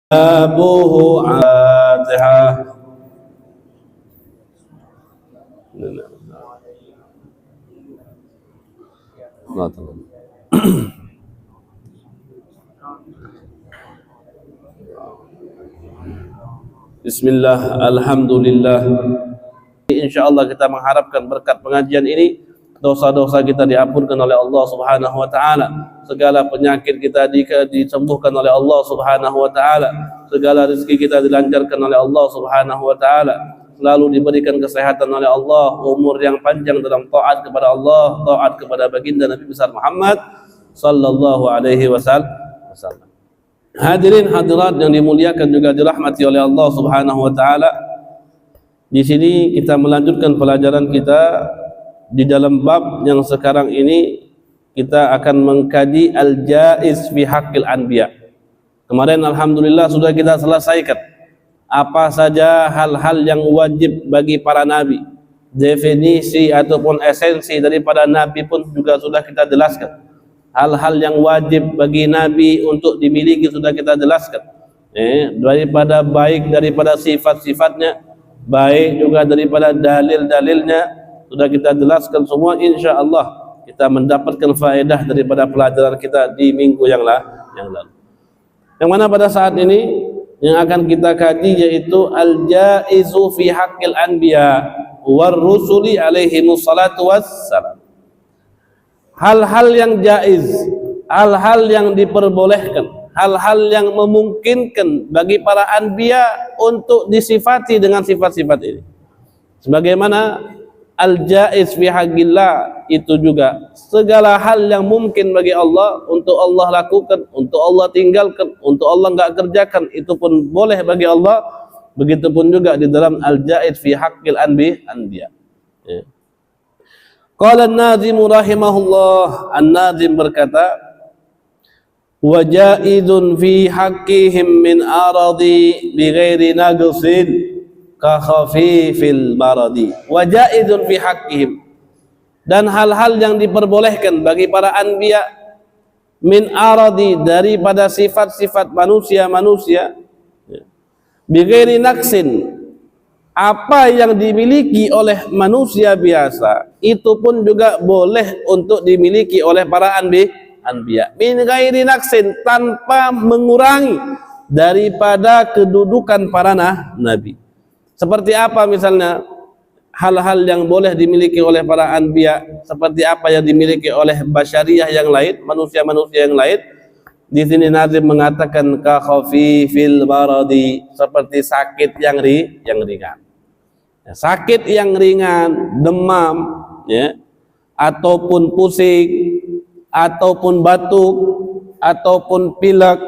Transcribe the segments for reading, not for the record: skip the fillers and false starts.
أبوه عاتها. Bismillah, alhamdulillah. Insyaallah kita mengharapkan berkat pengajian ini dosa-dosa kita diampunkan oleh Allah Subhanahu wa taala, segala penyakit kita disembuhkan oleh Allah Subhanahu wa taala, segala rezeki kita dilancarkan oleh Allah Subhanahu wa taala, selalu diberikan kesehatan oleh Allah, umur yang panjang dalam taat kepada Allah, taat kepada baginda Nabi besar Muhammad sallallahu alaihi wasallam. Hadirin hadirat yang dimuliakan juga dirahmati oleh Allah Subhanahu wa taala. Di sini kita melanjutkan pelajaran kita di dalam bab yang sekarang ini. Kita akan mengkaji al-jaiz fi haqqil anbiya. Kemarin alhamdulillah sudah kita selesaikan apa saja hal-hal yang wajib bagi para nabi. Definisi ataupun esensi daripada nabi pun juga sudah kita jelaskan. Hal-hal yang wajib bagi nabi untuk dimiliki sudah kita jelaskan. Daripada baik daripada sifat-sifatnya, baik juga daripada dalil-dalilnya sudah kita jelaskan semua. Insyaallah kita mendapatkan faedah daripada pelajaran kita di minggu yang lalu. Yang mana pada saat ini yang akan kita kaji yaitu al-jaizu fi haqqil anbiya war rusuli alaihi wassalatu wassalam. Hal-hal yang jaiz, hal-hal yang diperbolehkan, hal-hal yang memungkinkan bagi para anbiya untuk disifati dengan sifat-sifat ini. Sebagaimana al-jaiz fi haqqillah itu juga segala hal yang mungkin bagi Allah untuk Allah lakukan, untuk Allah tinggalkan, untuk Allah enggak kerjakan, itu pun boleh bagi Allah. Begitupun juga di dalam al-jaiz fi haqqil anbiya. Qala an-nazim rahimahullah, an-nazim berkata, wa jaizun fi haqqihim min aradi bighairi naqsin ka khafifil maradi. Wa jaizun fi haqqihim, dan hal-hal yang diperbolehkan bagi para anbiya min aradi, daripada sifat-sifat manusia-manusia, bighairi naqsin, apa yang dimiliki oleh manusia biasa itu pun juga boleh untuk dimiliki oleh para anbiya min ghairi naqsin, tanpa mengurangi daripada kedudukan para nabi. Seperti apa misalnya hal-hal yang boleh dimiliki oleh para anbiya, seperti apa yang dimiliki oleh basyariah yang lain, manusia-manusia yang lain. Di sini nazim mengatakan ka khafifil maradi, seperti sakit yang ringan. Sakit yang ringan, demam, ataupun pusing, ataupun batuk, ataupun pilek,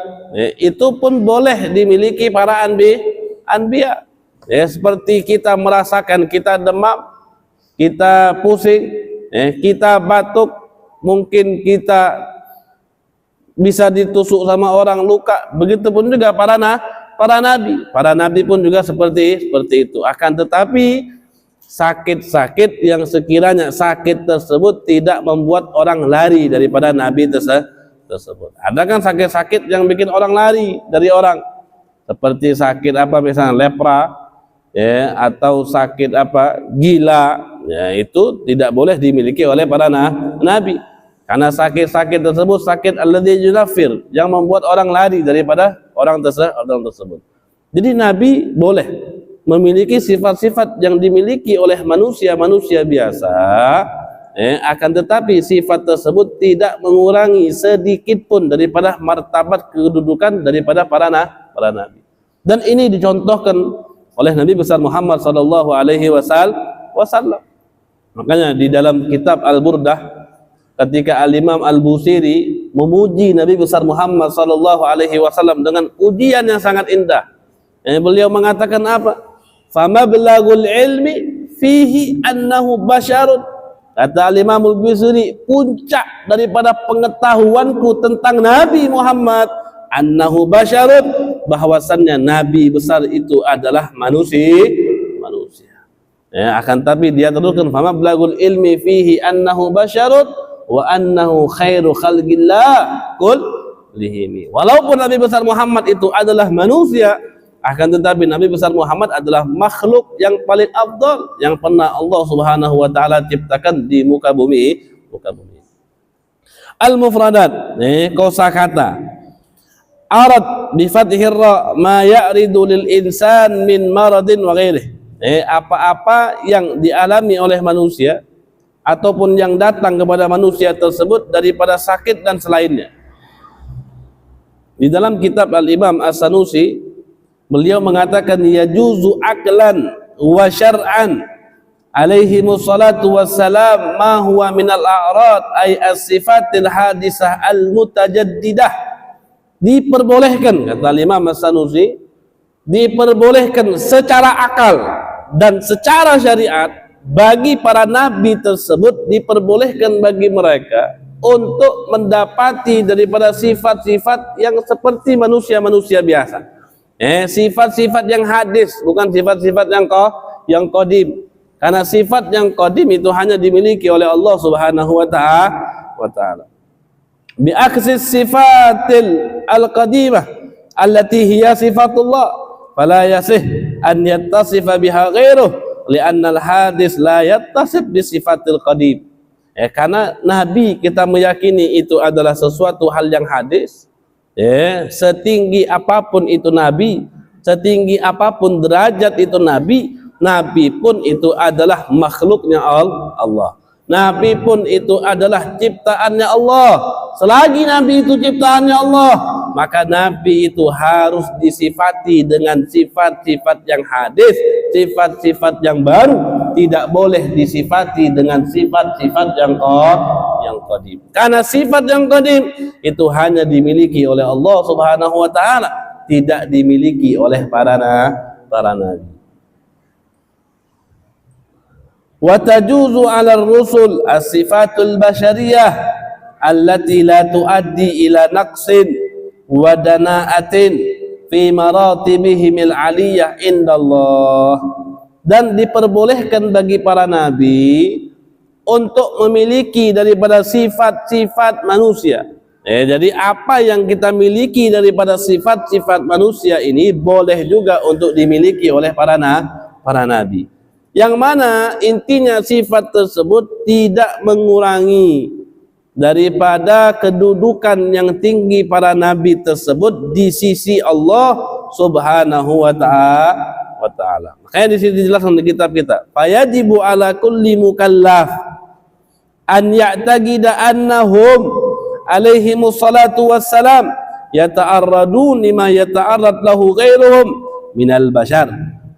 itu pun boleh dimiliki para anbiya. Seperti kita merasakan kita demam, kita pusing, kita batuk, mungkin kita bisa ditusuk sama orang luka, begitupun juga para nabi. Para nabi pun juga seperti itu. Akan tetapi sakit-sakit yang sekiranya sakit tersebut tidak membuat orang lari daripada nabi tersebut. Ada kan sakit-sakit yang bikin orang lari dari orang, seperti sakit apa misalnya lepra, atau sakit apa gila, itu tidak boleh dimiliki oleh para nabi. Karena sakit-sakit tersebut sakit alladzi yunafir, yang membuat orang lari daripada orang tersebut. Jadi nabi boleh memiliki sifat-sifat yang dimiliki oleh manusia-manusia biasa, akan tetapi sifat tersebut tidak mengurangi sedikit pun daripada martabat kedudukan daripada para nabi. Dan ini dicontohkan oleh Nabi besar Muhammad sallallahu alaihi wasallam. Makanya di dalam kitab Al-Burdah, ketika Al-Imam Al-Busiri memuji Nabi besar Muhammad sallallahu alaihi wasallam dengan pujian yang sangat indah, beliau mengatakan apa? Famablagul ilmi fihi annahu basyarun. Kata Al-Imam Al-Busiri, puncak daripada pengetahuanku tentang Nabi Muhammad, annahu basyarun, bahwasannya Nabi besar itu adalah manusia. Akan tapi dia teruskan, famablagul ilmi fihi annahu basyarun wa annahu khairu khalqillah, qul mislihim. Walaupun Nabi besar Muhammad itu adalah manusia, akan tetapi Nabi besar Muhammad adalah makhluk yang paling afdal yang pernah Allah Subhanahu wa taala ciptakan di muka bumi. Al-mufradat, kosakata. Arad bi fathir ra ma ya'ridu lil insan min maradin wa ghairihi. Apa-apa yang dialami oleh manusia ataupun yang datang kepada manusia tersebut daripada sakit dan selainnya. Di dalam kitab Al-Imam As-Sanusi, beliau mengatakan yajuzu aklan wa syar'an alaihi wassalatu wassalam ma huwa minal a'rad ay as-sifatil hadisah al-mutajaddidah. Diperbolehkan, kata Imam As-Sanusi, diperbolehkan secara akal dan secara syariat bagi para nabi tersebut, diperbolehkan bagi mereka untuk mendapati daripada sifat-sifat yang seperti manusia-manusia biasa. Sifat-sifat yang hadis, bukan sifat-sifat yang qadim. Karena sifat yang qadim itu hanya dimiliki oleh Allah Subhanahu wa taala. Bi aksis sifatil al-qadimah allati hiya sifatullah fala yasih an yattasifa biha ghairuh li'anna al-hadis la yattasif bi sifatil qadim. Karena nabi kita meyakini itu adalah sesuatu hal yang hadis, setinggi apapun itu nabi, setinggi apapun derajat itu nabi, nabi pun itu adalah makhluknya Allah. Nabi pun itu adalah ciptaannya Allah. Selagi nabi itu ciptaannya Allah, maka nabi itu harus disifati dengan sifat-sifat yang hadis, sifat-sifat yang baru, tidak boleh disifati dengan sifat-sifat yang qadim. Karena sifat yang qadim itu hanya dimiliki oleh Allah Subhanahu wa taala, tidak dimiliki oleh para nabi. Wa tajuzu 'ala ar-rusul as-sifatul basyariyah allati la tuaddi ila naqsin wa dana'atin fi maratibihimil 'aliyah indallah. Dan diperbolehkan bagi para nabi untuk memiliki daripada sifat-sifat manusia. Jadi apa yang kita miliki daripada sifat-sifat manusia ini boleh juga untuk dimiliki oleh para nabi. Yang mana intinya sifat tersebut tidak mengurangi daripada kedudukan yang tinggi para nabi tersebut di sisi Allah Subhanahu wa taala. Makanya di sini dijelaskan di kitab kita, fayajibu ala kulli mukallaf an ya'taqida annahum alaihi wassalatu wassalam yata'arradun lima yata'arrad lahu ghairuhum minal bashar.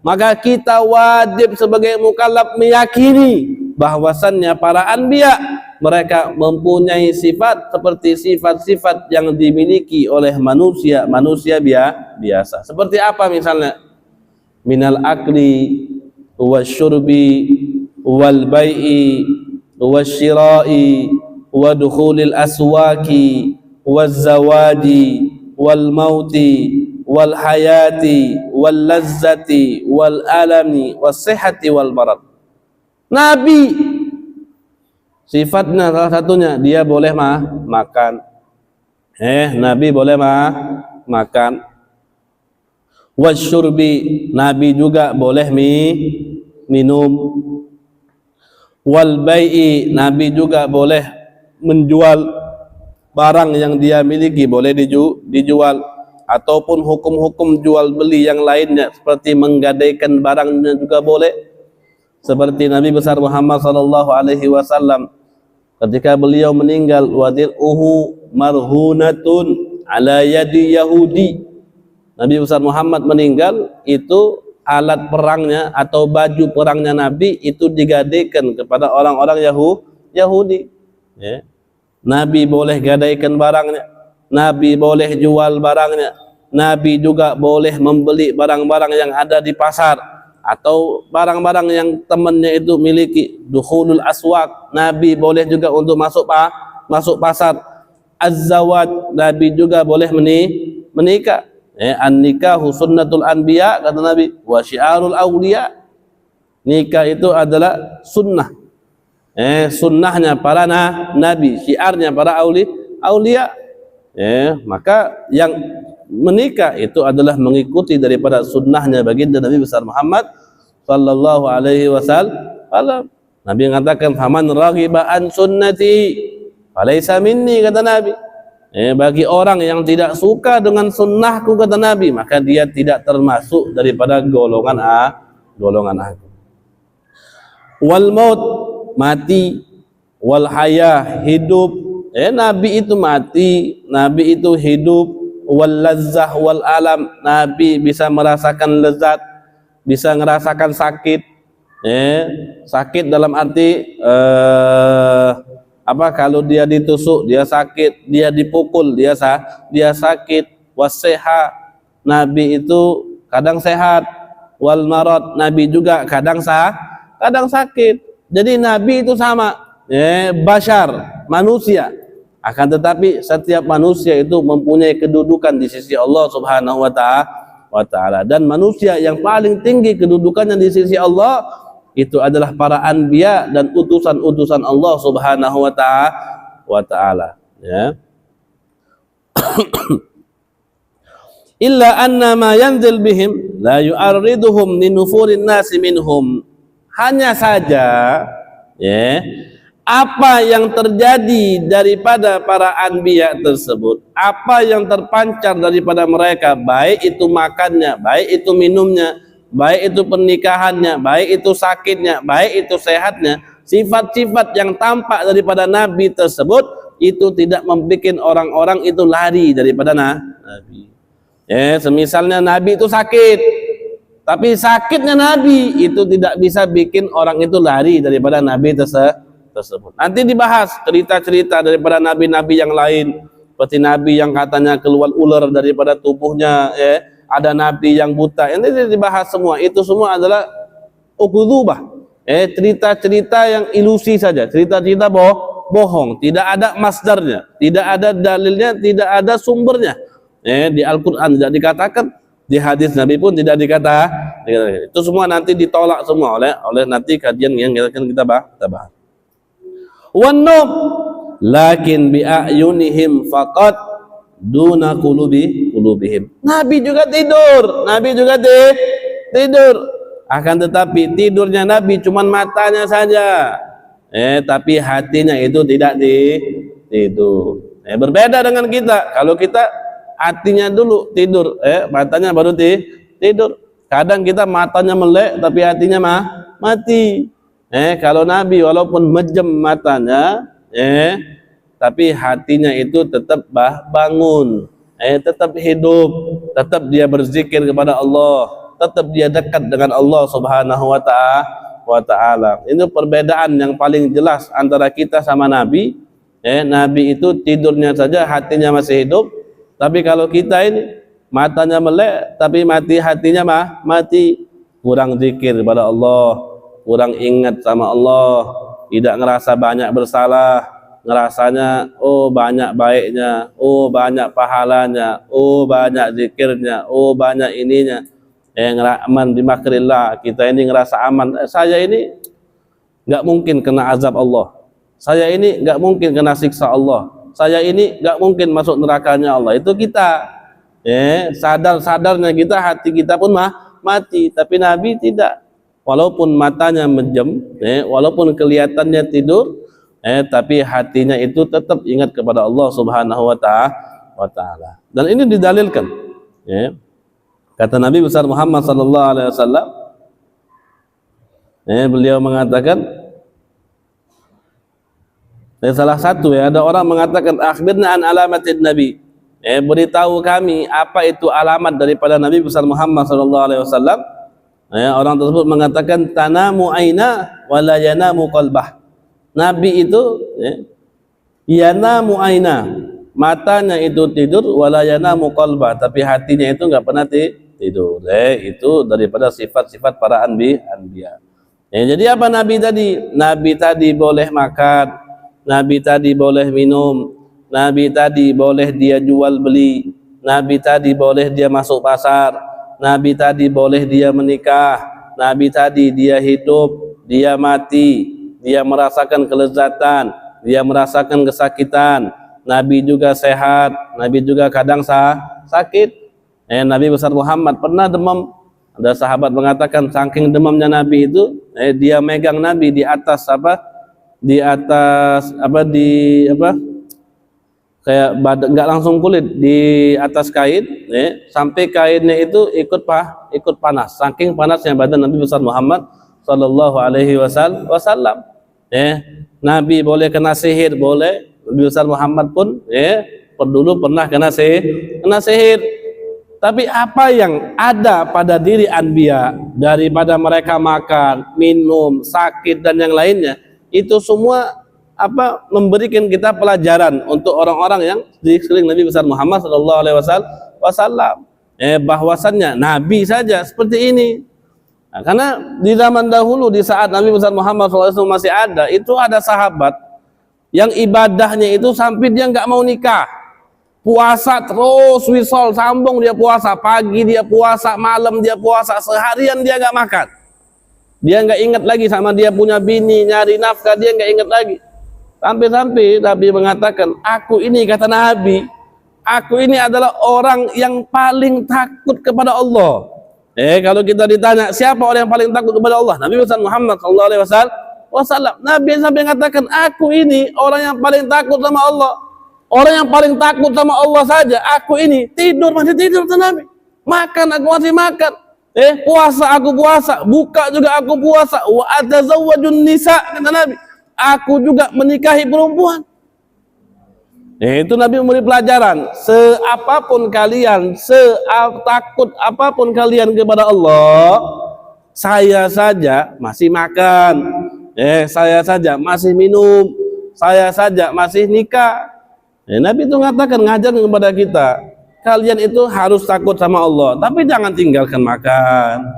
Maka kita wajib sebagai mukallaf meyakini bahwasannya para anbiya mereka mempunyai sifat seperti sifat-sifat yang dimiliki oleh manusia biasa. Seperti apa misalnya? Minal akli wasyurbi wal bai'i wasyira'i wa dukhulil aswaki waz zawaji wal mauti wal hayati wal lazzati wal alami was sihhati wal marad. Nabi sifatnya salah satunya dia boleh makan. Nabi boleh makan. Wasyurbi, nabi juga boleh minum. Wal bai'i, nabi juga boleh menjual barang yang dia miliki, boleh dijual. Ataupun hukum-hukum jual beli yang lainnya seperti menggadaikan barangnya juga boleh. Seperti Nabi besar Muhammad sallallahu alaihi wasallam ketika beliau meninggal, wadil'uhu marhunatun ala yadi Yahudi. Nabi besar Muhammad meninggal, itu alat perangnya atau baju perangnya Nabi itu digadaikan kepada orang-orang Yahudi. Nabi boleh gadaikan barangnya, Nabi boleh jual barangnya, Nabi juga boleh membeli barang-barang yang ada di pasar atau barang-barang yang temannya itu miliki. Dukhulul aswaq, Nabi boleh juga untuk masuk pasar. Az-zawaj, Nabi juga boleh menikah. An-nikahu sunnatul anbiya, kata Nabi, wa syiarul awliya. Nikah itu adalah sunnah. Sunnahnya para nabi, syiarnya para aulia. Maka yang menikah itu adalah mengikuti daripada sunnahnya baginda Nabi besar Muhammad sallallahu alaihi wasallam. Nabi mengatakan, "Faman raghiba an sunnati falaysa minni," kata Nabi. Bagi orang yang tidak suka dengan sunnahku, kata Nabi, maka dia tidak termasuk daripada golongan aku. Wal maut, mati, wal haya, hidup. Nabi itu mati, Nabi itu hidup. Wal lazzah wal alam, Nabi bisa merasakan lezat, bisa merasakan sakit. Sakit dalam arti kalau dia ditusuk dia sakit, dia dipukul dia sakit. Waseha, Nabi itu kadang sehat. Wal marad, Nabi juga kadang sakit. Jadi Nabi itu sama, bashar, manusia. Akan tetapi setiap manusia itu mempunyai kedudukan di sisi Allah Subhanahu wa ta'ala, dan manusia yang paling tinggi kedudukannya di sisi Allah itu adalah para anbiya dan utusan-utusan Allah Subhanahu wa ta'ala, ya. Illa anna ma yanzil bihim la yu'arriduhum min nufurin nasi minhum. Hanya saja, apa yang terjadi daripada para anbiya tersebut, apa yang terpancar daripada mereka, baik itu makannya, baik itu minumnya, baik itu pernikahannya, baik itu sakitnya, baik itu sehatnya, sifat-sifat yang tampak daripada Nabi tersebut itu tidak membuat orang-orang itu lari daripada Nabi. Semisalnya Nabi itu sakit, tapi sakitnya Nabi itu tidak bisa bikin orang itu lari daripada Nabi tersebut. Nanti dibahas cerita-cerita daripada nabi-nabi yang lain, seperti Nabi yang katanya keluar ular daripada tubuhnya, ada Nabi yang buta. Ini dibahas semua. Itu semua adalah ukudubah, cerita-cerita yang ilusi saja, cerita-cerita bohong, tidak ada masdarnya, tidak ada dalilnya, tidak ada sumbernya. Di Al-Quran tidak dikatakan, di hadis Nabi pun tidak dikatakan. Itu semua nanti ditolak semua oleh nanti kajian yang kita bahas. Wanum, lakin bi'ayunihim faqat duna qulubihim. Nabi juga tidur, tidur. Akan tetapi tidurnya Nabi cuman matanya saja, tapi hatinya itu tidak tidur. Berbeda dengan kita. Kalau kita hatinya dulu tidur, matanya baru tidur. Kadang kita matanya melek tapi hatinya mati. Kalau Nabi walaupun mejam matanya, tapi hatinya itu tetap bangun, tetap hidup, tetap dia berzikir kepada Allah, tetap dia dekat dengan Allah Subhanahu wa ta'ala. Ini perbedaan yang paling jelas antara kita sama Nabi. Nabi itu tidurnya saja, hatinya masih hidup. Tapi kalau kita ini matanya melek tapi hatinya mati, kurang zikir kepada Allah, kurang ingat sama Allah, tidak ngerasa banyak bersalah, ngerasanya banyak baiknya, banyak pahalanya, banyak zikirnya, banyak ininya. Aman di makrillah, kita ini ngerasa aman. Saya ini nggak mungkin kena azab Allah, saya ini nggak mungkin kena siksa Allah, saya ini nggak mungkin masuk nerakanya Allah. Itu kita, sadar-sadarnya kita, hati kita pun mati. Tapi Nabi tidak. Walaupun matanya menjem, walaupun kelihatannya tidur, tapi hatinya itu tetap ingat kepada Allah Subhanahu wa ta'ala. Dan ini didalilkan, kata Nabi besar Muhammad sallallahu alaihi wasallam, beliau mengatakan, salah satu, ada orang mengatakan, akhbirna an alamatin Nabi, beritahu kami apa itu alamat daripada Nabi besar Muhammad sallallahu alaihi wasallam. Orang tersebut mengatakan, tanamu aina wala yanamu qalbah. Nabi itu yanamu aina, matanya itu tidur, wala yanamu qalbah, tapi hatinya itu enggak pernah tidur. Itu daripada sifat-sifat para anbiya. Jadi apa Nabi tadi? Nabi tadi boleh makan, Nabi tadi boleh minum, Nabi tadi boleh dia jual beli, Nabi tadi boleh dia masuk pasar, Nabi tadi boleh dia menikah, Nabi tadi dia hidup, dia mati, dia merasakan kelezatan, dia merasakan kesakitan, Nabi juga sehat, Nabi juga kadang sakit. Nabi besar Muhammad pernah demam. Ada sahabat mengatakan saking demamnya Nabi itu, dia megang Nabi di atas kayak badan, nggak langsung kulit, di atas kain, sampai kainnya itu ikut panas. Saking panasnya badan Nabi besar Muhammad Sallallahu Alaihi Wasallam. Nabi boleh kena sihir, boleh. Nabi besar Muhammad pun dulu pernah kena sihir. Tapi apa yang ada pada diri anbiya daripada mereka makan, minum, sakit dan yang lainnya, itu semua memberikan kita pelajaran untuk orang-orang yang di sekeliling Nabi besar Muhammad Sallallahu Alaihi Wasallam. Bahwasannya Nabi saja seperti ini. Nah, karena di zaman dahulu, di saat Nabi besar Muhammad SAW masih ada, itu ada sahabat yang ibadahnya itu sampai dia nggak mau nikah. Puasa terus, wisol, sambung dia puasa, pagi dia puasa, malam dia puasa, seharian dia nggak makan. Dia nggak ingat lagi sama dia punya bini, nyari nafkah, dia nggak ingat lagi. Sampai-sampai Nabi mengatakan, aku ini, kata Nabi, aku ini adalah orang yang paling takut kepada Allah. Kalau kita ditanya, siapa orang yang paling takut kepada Allah? Nabi Muhammad SAW. Nabi sampai mengatakan, aku ini orang yang paling takut sama Allah. Orang yang paling takut sama Allah saja, aku ini tidur masih tidur, kata Nabi. Makan aku masih makan. Puasa aku puasa, buka juga aku puasa. Wa atazawwajun nisa, kata Nabi. Aku juga menikahi perempuan. Itu Nabi memberi pelajaran. Seapapun kalian, setakut apapun kalian kepada Allah, saya saja masih makan. Saya saja masih minum. Saya saja masih nikah. Nabi itu mengatakan, ngajar kepada kita, kalian itu harus takut sama Allah, tapi jangan tinggalkan makan,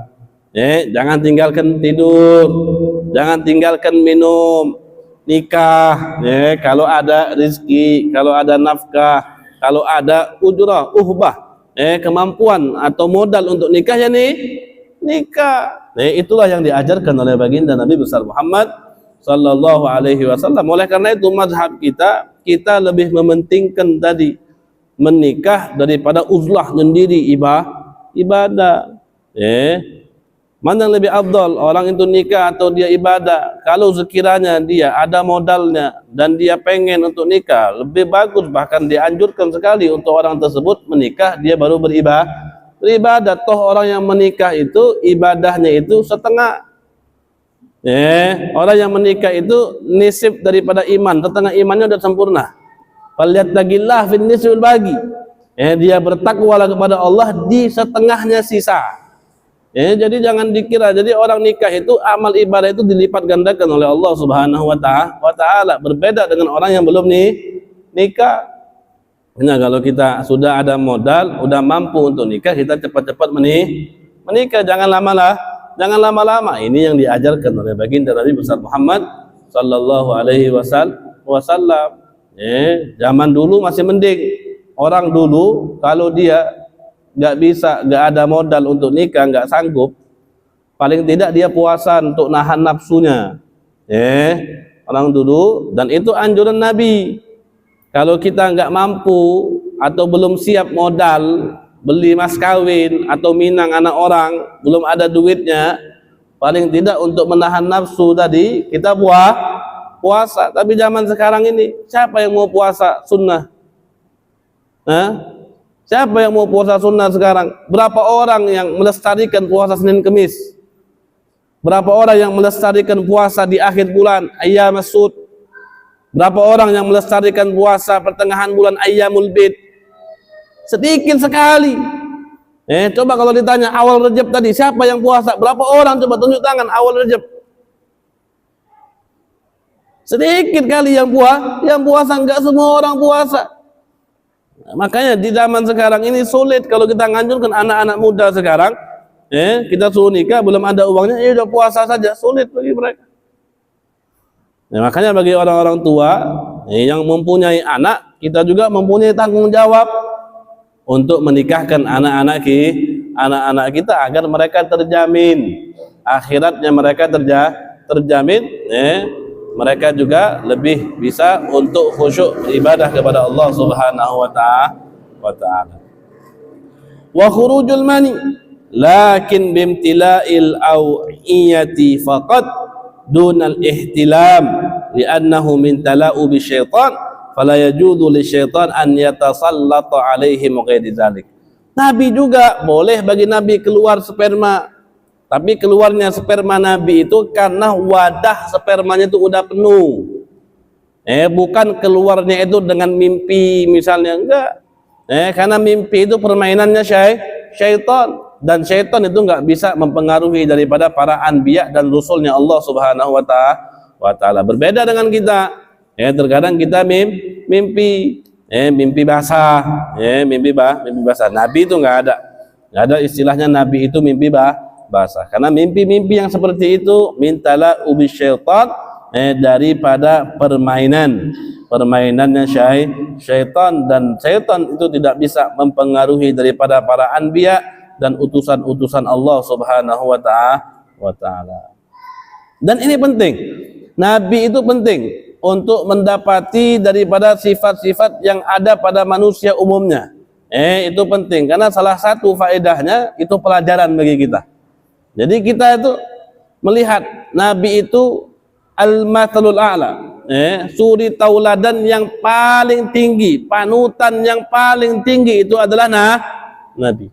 jangan tinggalkan tidur, jangan tinggalkan minum, nikah, kalau ada rezeki, kalau ada nafkah, kalau ada ujrah, kemampuan atau modal untuk nikah, ya nikah. Itulah yang diajarkan oleh baginda Nabi besar Muhammad Sallallahu Alaihi Wasallam. Oleh karena itu mazhab kita lebih mementingkan tadi menikah daripada uzlah sendiri ibadah. Mana yang lebih afdal, orang itu nikah atau dia ibadah? Kalau sekiranya dia ada modalnya dan dia pengen untuk nikah, lebih bagus, bahkan dianjurkan sekali untuk orang tersebut menikah, dia baru beribadah. Toh orang yang menikah itu ibadahnya itu setengah. Orang yang menikah itu nisib daripada iman, setengah imannya sudah sempurna. Falyattaqillah fin nisbil bagi. Dia bertakwalah kepada Allah di setengahnya sisa. Jadi jangan dikira, jadi orang nikah itu amal ibadah itu dilipat gandakan oleh Allah Subhanahu wa taala, berbeda dengan orang yang belum nikah. Nah, kalau kita sudah ada modal, sudah mampu untuk nikah, kita cepat-cepat menikah, jangan lama-lama. Ini yang diajarkan oleh baginda Nabi besar Muhammad Sallallahu Alaihi Wasallam. Zaman dulu masih mending. Orang dulu kalau dia nggak ada modal untuk nikah, nggak sanggup, paling tidak dia puasa untuk nahan nafsunya. Orang dulu, dan itu anjuran Nabi. Kalau kita nggak mampu atau belum siap modal beli mas kawin atau minang anak orang, belum ada duitnya, paling tidak untuk menahan nafsu tadi, kita puasa. Tapi zaman sekarang ini, siapa yang mau puasa sunnah? Siapa yang mau puasa sunnah sekarang? Berapa orang yang melestarikan puasa Senin Kemis? Berapa orang yang melestarikan puasa di akhir bulan, Ayyam As-Sud? Berapa orang yang melestarikan puasa pertengahan bulan Ayyamul Bid? Sedikit sekali. Coba kalau ditanya awal Rajab tadi, siapa yang puasa? Berapa orang? Coba tunjuk tangan awal Rajab. Sedikit kali yang puasa, enggak semua orang puasa. Makanya di zaman sekarang ini sulit kalau kita nganjurkan anak-anak muda sekarang, kita suruh nikah, belum ada uangnya, udah puasa saja, sulit bagi mereka. Makanya bagi orang-orang tua yang mempunyai anak, kita juga mempunyai tanggung jawab untuk menikahkan anak-anak kita agar mereka terjamin akhiratnya, mereka terjamin. mereka juga lebih bisa untuk khusyuk beribadah kepada Allah Subhanahu wa ta'ala. Wa khurujul mani lakin bimtila'il aw'iyati faqat dunal ihtilam li'annahu min tala'ubi syaitan fala yajuzu li syaitan an yatasallata alaihim ghairi dzalik. Nabi juga boleh bagi Nabi keluar sperma, tapi keluarnya sperma Nabi itu karena wadah spermanya itu udah penuh. Bukan keluarnya itu dengan mimpi misalnya, enggak. Karena mimpi itu permainannya syaitan, dan syaitan itu enggak bisa mempengaruhi daripada para anbiya dan rasulnya Allah Subhanahu wa ta'ala. Berbeda dengan kita. Terkadang kita mimpi basah, mimpi basah. Nabi itu nggak ada istilahnya Nabi itu mimpi basah. Karena mimpi-mimpi yang seperti itu mintala ubi syaitan, daripada permainannya syaitan, dan syaitan itu tidak bisa mempengaruhi daripada para anbiya dan utusan-utusan Allah Subhanahu wa ta'ala. Dan ini penting, Nabi itu penting untuk mendapati daripada sifat-sifat yang ada pada manusia umumnya. Itu penting karena salah satu faedahnya itu pelajaran bagi kita. Jadi kita itu melihat Nabi itu al-mathalul a'la, suri tauladan yang paling tinggi, panutan yang paling tinggi itu adalah Nabi.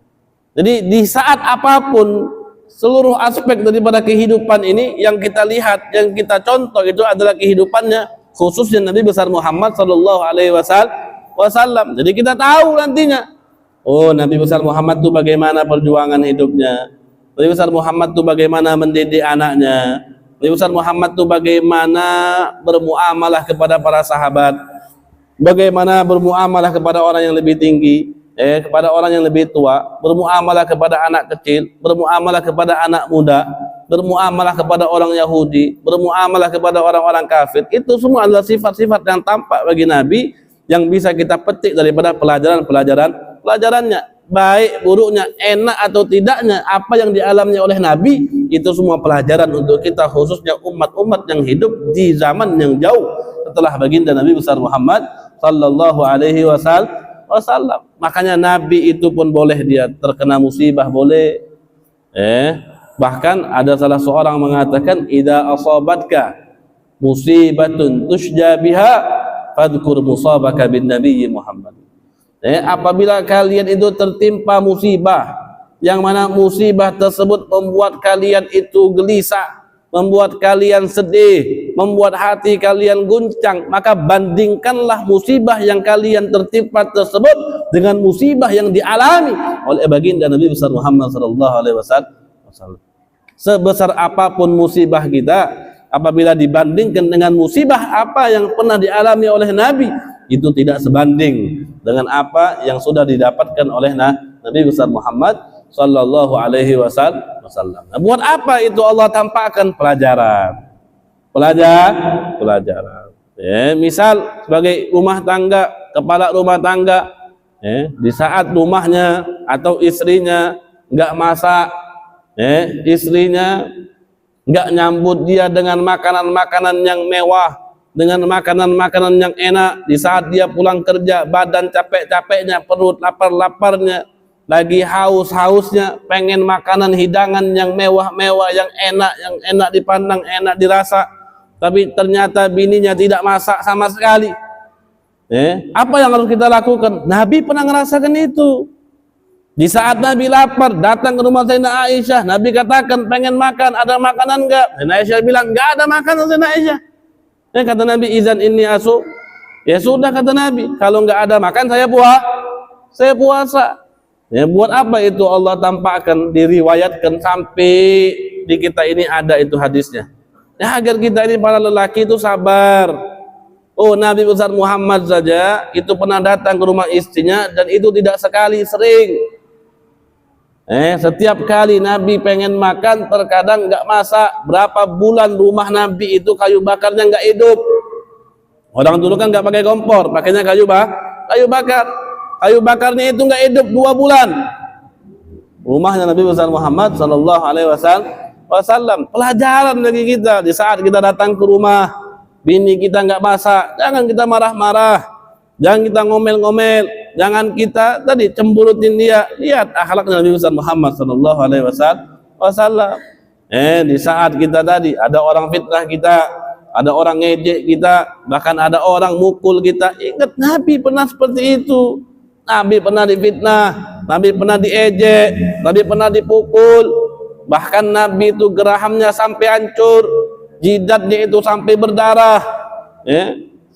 Jadi di saat apapun seluruh aspek daripada kehidupan ini yang kita lihat, yang kita contoh itu adalah kehidupannya, khususnya Nabi besar Muhammad sallallahu alaihi wasallam. Jadi kita tahu nantinya, oh Nabi besar Muhammad itu bagaimana perjuangan hidupnya, Nabi besar Muhammad itu bagaimana mendidik anaknya, Nabi besar Muhammad itu bagaimana bermuamalah kepada para sahabat, bagaimana bermuamalah kepada orang yang lebih tinggi, kepada orang yang lebih tua, bermuamalah kepada anak kecil, bermuamalah kepada anak muda, bermuamalah kepada orang Yahudi, bermuamalah kepada orang-orang kafir. Itu semua adalah sifat-sifat yang tampak bagi Nabi yang bisa kita petik daripada pelajarannya, baik buruknya, enak atau tidaknya, apa yang dialami oleh Nabi, itu semua pelajaran untuk kita, khususnya umat-umat yang hidup di zaman yang jauh setelah baginda Nabi besar Muhammad sallallahu alaihi wasallam. Makanya Nabi itu pun boleh dia terkena musibah, boleh. Bahkan ada salah seorang mengatakan, idza asabatka musibatun tusja biha fadhkur musabaka bin nabiyyi Muhammad. Apabila kalian itu tertimpa musibah, yang mana musibah tersebut membuat kalian itu gelisah, membuat kalian sedih, membuat hati kalian guncang, maka bandingkanlah musibah yang kalian tertimpa tersebut dengan musibah yang dialami oleh baginda Nabi besar Muhammad sallallahu alaihi wasallam. Sebesar apapun musibah kita, apabila dibandingkan dengan musibah apa yang pernah dialami oleh Nabi, itu tidak sebanding dengan apa yang sudah didapatkan oleh Nabi besar Muhammad sallallahu alaihi wasallam. Nah, buat apa itu Allah tampakkan pelajaran. Misal sebagai rumah tangga, kepala rumah tangga, di saat rumahnya atau istrinya nggak masak, istrinya nggak nyambut dia dengan makanan-makanan yang mewah, dengan makanan-makanan yang enak. Di saat dia pulang kerja, badan capek-capeknya, perut lapar-laparnya, lagi haus-hausnya, pengen makanan hidangan yang mewah-mewah, yang enak dipandang, enak dirasa, tapi ternyata bininya tidak masak sama sekali. Apa yang harus kita lakukan? Nabi pernah ngerasakan itu. Di saat Nabi lapar, datang ke rumah Sayyidah Aisyah, Nabi katakan, pengen makan, ada makanan enggak? Sayyidah Aisyah bilang, enggak ada makanan Sayyidah Aisyah. Kata Nabi, izan inni asu. Ya sudah, kata Nabi, kalau enggak ada makan, saya puasa. Buat apa itu Allah tampakkan, diriwayatkan sampai di kita ini ada itu hadisnya. Agar kita ini para lelaki itu sabar. Oh, Nabi besar Muhammad saja itu pernah datang ke rumah istrinya, dan itu tidak sekali, sering. Setiap kali Nabi pengen makan, terkadang nggak masak. Berapa bulan rumah Nabi itu kayu bakarnya nggak hidup. Orang dulu kan nggak pakai kompor, pakainya kayu bakar. Kayu bakarnya itu nggak hidup 2 bulan. Rumahnya Nabi besar Muhammad sallallahu alaihi wasallam. Pelajaran bagi kita di saat kita datang ke rumah, bini kita nggak masak, jangan kita marah-marah, jangan kita ngomel-ngomel, jangan kita tadi cemburutin dia. Lihat akhlaknya Nabi besar Muhammad sallallahu alaihi wasallam. Di saat kita tadi ada orang fitnah kita, ada orang ngejek kita, bahkan ada orang mukul kita, ingat Nabi pernah seperti itu. Nabi pernah difitnah, Nabi pernah diejek, Nabi pernah dipukul, bahkan Nabi itu gerahamnya sampai hancur, jidatnya itu sampai berdarah,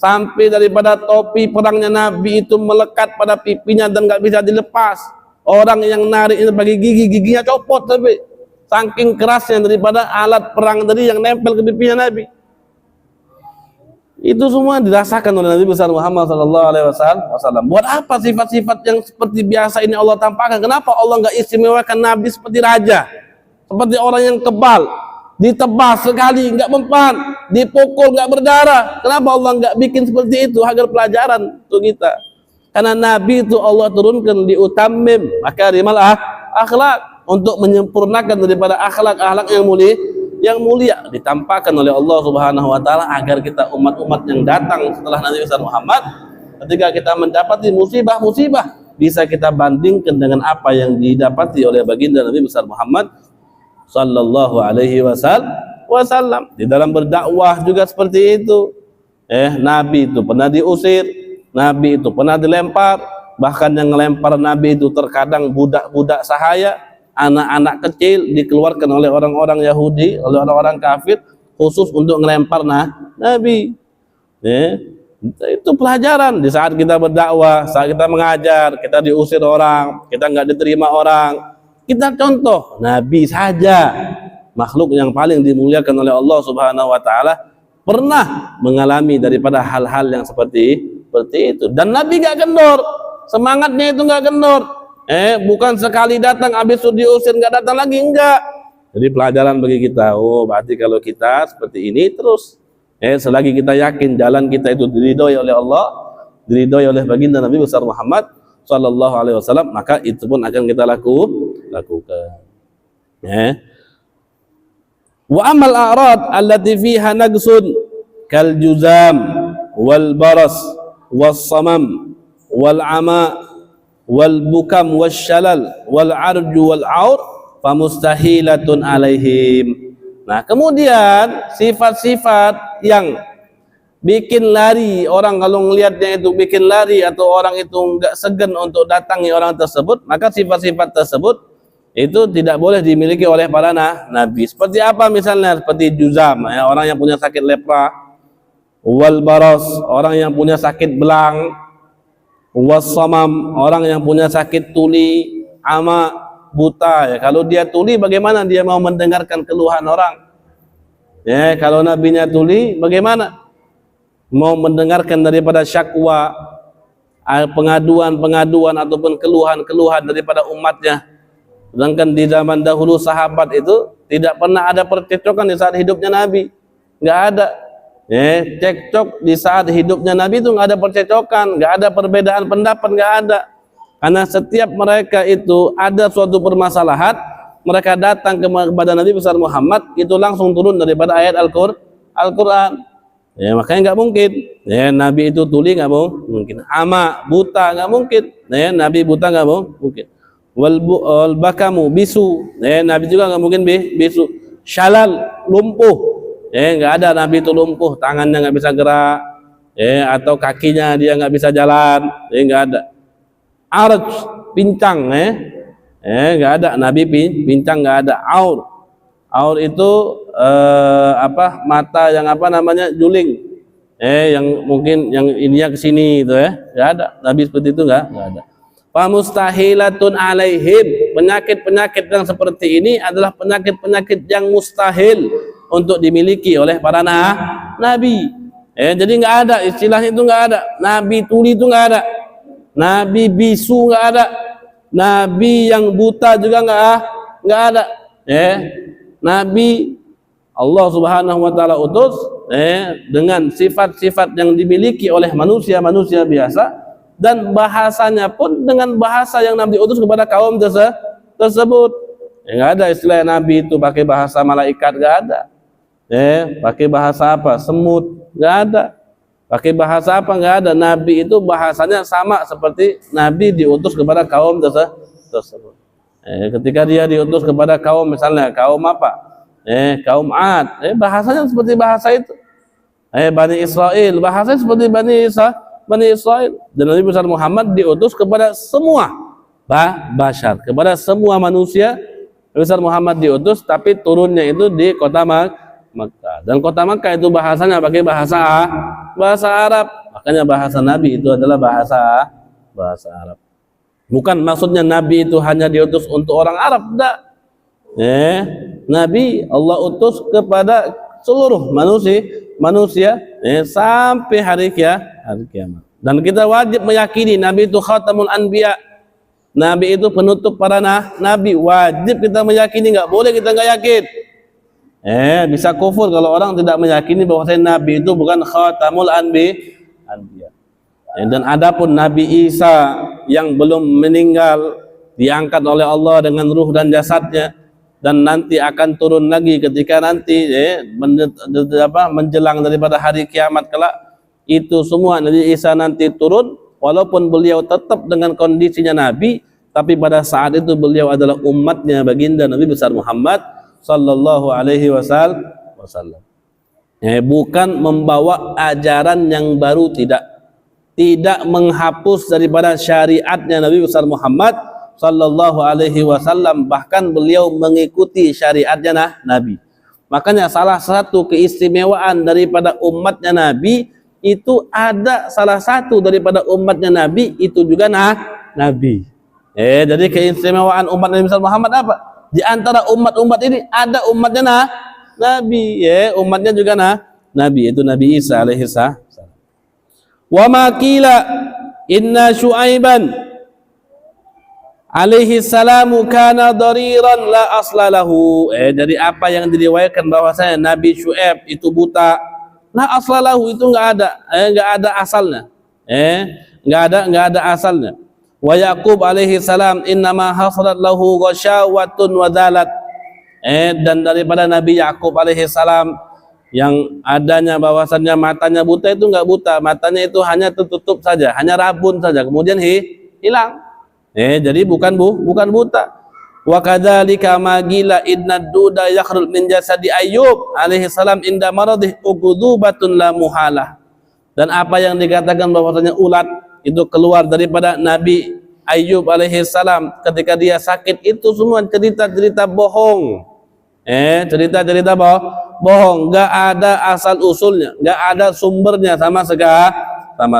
sampai daripada topi perangnya Nabi itu melekat pada pipinya dan nggak bisa dilepas. Orang yang narik itu bagi giginya copot, tapi saking kerasnya daripada alat perang tadi yang nempel ke pipinya Nabi. Itu semua dirasakan oleh Nabi besar Muhammad sallallahu alaihi wasallam. Buat apa sifat-sifat yang seperti biasa ini Allah tampakkan? Kenapa Allah nggak istimewakan Nabi seperti raja, seperti orang yang kebal, ditebas sekali nggak mempan, dipukul nggak berdarah? Kenapa Allah nggak bikin seperti itu agar pelajaran untuk kita? Karena Nabi itu Allah turunkan diutammim makarimal akhlak, untuk menyempurnakan daripada akhlak-akhlak yang mulia ditampakkan oleh Allah Subhanahu wa taala agar kita umat-umat yang datang setelah Nabi besar Muhammad, ketika kita mendapati musibah-musibah, bisa kita bandingkan dengan apa yang didapati oleh baginda Nabi besar Muhammad sallallahu alaihi wasallam. Di dalam berdakwah juga seperti itu. Nabi itu pernah diusir, Nabi itu pernah dilempar, bahkan yang melempar Nabi itu terkadang budak-budak sahaya, anak-anak kecil dikeluarkan oleh orang-orang Yahudi, oleh orang-orang kafir khusus untuk ngelempar Nabi. Itu pelajaran di saat kita berdakwah, saat kita mengajar, kita diusir orang, kita nggak diterima orang. Kita contoh Nabi saja, makhluk yang paling dimuliakan oleh Allah Subhanahu wa taala, pernah mengalami daripada hal-hal yang seperti itu. Dan Nabi nggak kendor, semangatnya itu nggak kendor. Bukan sekali datang habis itu diusir nggak datang lagi, enggak. Jadi pelajaran bagi kita. Oh, berarti kalau kita seperti ini terus, selagi kita yakin jalan kita itu diridhoi oleh Allah, diridhoi oleh baginda Nabi besar Muhammad sallallahu alaihi wasallam, maka itu pun akan kita lakukan. Wa amal a'rad allati fiha naqsun kal juzam wal baras was samam wal ama wal bukam wasyalal wal arju wal aur famustahilatun alaihim. Nah, kemudian sifat-sifat yang bikin lari orang, kalau ngelihatnya itu bikin lari atau orang itu enggak segan untuk datangi orang tersebut, maka sifat-sifat tersebut itu tidak boleh dimiliki oleh para nabi. Seperti apa misalnya? Seperti juzam, orang yang punya sakit lepra, wal baras, orang yang punya sakit belang, wassamam, orang yang punya sakit tuli, ama, buta. Kalau dia tuli, bagaimana dia mau mendengarkan keluhan orang? Kalau nabinya tuli, bagaimana mau mendengarkan daripada syakwa, pengaduan ataupun keluhan daripada umatnya? Sedangkan di zaman dahulu sahabat itu tidak pernah ada percekcokan di saat hidupnya Nabi, nggak ada. Cekcok di saat hidupnya Nabi itu nggak ada percecokan, nggak ada perbedaan pendapat, nggak ada. Karena setiap mereka itu ada suatu permasalahan, mereka datang kepada Nabi besar Muhammad, itu langsung turun daripada ayat Al-Quran. Makanya nggak mungkin. Nabi itu tuli nggak mungkin. Ama, buta nggak mungkin. Nabi buta nggak mungkin. Wal bakamu, bisu. Nabi juga nggak mungkin bisu. Syalal, lumpuh. Nggak ada Nabi itu lumpuh, tangannya nggak bisa gerak, atau kakinya dia nggak bisa jalan, nggak ada. Arj, pincang, nggak ada Nabi pincang, nggak ada. Aur itu mata yang juling, yang mungkin yang ininya ke sini itu, nggak ada. Nabi seperti itu nggak ada. Famustahilatun alaihim, penyakit-penyakit yang seperti ini adalah penyakit-penyakit yang mustahil untuk dimiliki oleh para nabi. Jadi nggak ada istilahnya itu, nggak ada. Nabi tuli itu nggak ada. Nabi bisu nggak ada. Nabi yang buta juga nggak ada. Nabi Allah Subhanahu wa taala utus dengan sifat-sifat yang dimiliki oleh manusia-manusia biasa, dan bahasanya pun dengan bahasa yang Nabi utus kepada kaum tersebut. Nggak ada istilah Nabi itu pakai bahasa malaikat, nggak ada. Pakai bahasa apa? Semut, nggak ada. Pakai bahasa apa? Nggak ada. Nabi itu bahasanya sama seperti Nabi diutus kepada kaum tersebut. Ketika dia diutus kepada kaum, misalnya kaum apa? Kaum Ad, bahasanya seperti bahasa itu. Bani Israel, bahasanya seperti Bani Israel. Dan Nabi besar Muhammad diutus kepada semua bashar, kepada semua manusia. Nabi besar Muhammad diutus, tapi turunnya itu di kota Makkah. Dan kota Makkah itu bahasanya pakai bahasa Arab. Makanya bahasa Nabi itu adalah bahasa Arab. Bukan maksudnya Nabi itu hanya diutus untuk orang Arab, enggak. Nabi Allah utus kepada seluruh manusia sampai hari kiamat. Dan kita wajib meyakini Nabi itu khatamul anbiya. Nabi itu penutup para nabi. Wajib kita meyakini, nggak boleh kita nggak yakin. Bisa kufur kalau orang tidak meyakini bahwa Nabi itu bukan khatamul anbiya. Dan adapun Nabi Isa yang belum meninggal diangkat oleh Allah dengan ruh dan jasadnya, dan nanti akan turun lagi ketika nanti menjelang daripada hari kiamat kelak. Itu semua Nabi Isa nanti turun, walaupun beliau tetap dengan kondisinya Nabi, tapi pada saat itu beliau adalah umatnya baginda Nabi besar Muhammad sallallahu alaihi wasallam. Bukan membawa ajaran yang baru, tidak menghapus daripada syariatnya Nabi besar Muhammad sallallahu alaihi wasallam, bahkan beliau mengikuti syariatnya Nabi. Makanya salah satu keistimewaan daripada umatnya Nabi itu ada salah satu daripada umatnya Nabi itu juga Nabi. Jadi keistimewaan umat Nabi Muhammad apa? Di antara umat-umat ini ada umatnya Nabi, umatnya juga Nabi, itu Nabi Isa alaihi salam. Wa ma qila inna Syu'aiban alaihi salamu kana dariran la aslalahu. Dari apa yang diriwayatkan bahwasanya Nabi Syu'aib itu buta, la aslalahu, itu enggak ada asalnya. Enggak ada asalnya. Wa Yaqub alaihi salam innama hasalat lahu ghasyawatun wa dalat. Dan daripada Nabi Yaqub alaihi salam yang adanya bahwasannya matanya buta, itu enggak buta, matanya itu hanya tertutup saja, hanya rabun saja, kemudian hilang. Jadi bukan buta. Wa kadzalika magila inna duda yakhruj min jasadi Ayyub alaihi salam inda maradih uqdubatun la muhalah. Dan apa yang dikatakan bahwasanya ulat itu keluar daripada Nabi Ayyub alaihi salam ketika dia sakit, itu semua cerita-cerita bohong. Cerita-cerita bohong, enggak ada asal usulnya, enggak ada sumbernya sama